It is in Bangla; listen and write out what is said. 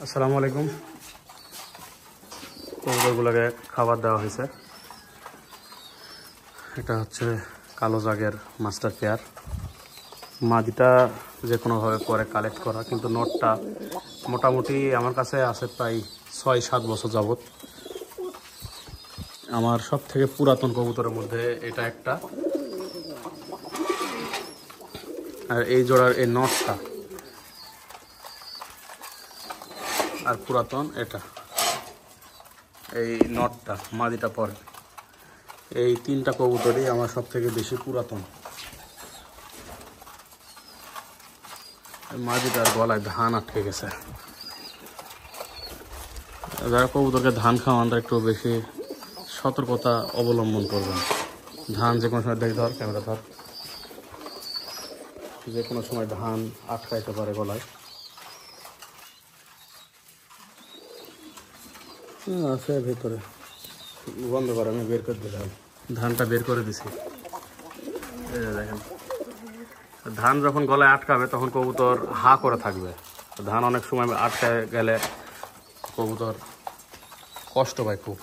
আসসালামু আলাইকুম। কবুতরগুলোকে খাবার দেওয়া হয়েছে। এটা হচ্ছে কালো জাগের মাস্টার পেয়ার। মাদিটা যে কোনোভাবে পরে কালেক্ট করা, কিন্তু নটটা মোটামুটি আমার কাছে আছে প্রায় 6-7 বছর যাবত। আমার সব থেকে পুরাতন কবুতরের মধ্যে এটা একটা। আর এই জোড়ার এই নটটা আর পুরাতন এটা, এই নটটা মাদিটা পরে, এই তিনটা কবুতরই আমার সব থেকে বেশি পুরাতন। মাদিটার গলায় ধান আটকে গেছে। যারা কবুতরকে ধান খাওয়ানটা একটু বেশি সতর্কতা অবলম্বন করবেন। ধান যে কোনো সময় ধর, ক্যামেরা ধর, যে কোনো সময় ধান আটকাইতে পারে গলায়। আছে ভেতরে, বন্ধ করে আমি বের করে দিলাম। ধানটা বের করে দিছি। এই যে দেখেন, ধান যখন গলায় আটকাবে তখন কবুতর হা করে থাকবে। ধান অনেক সময় আটকে গেলে কবুতর কষ্ট পায় খুব।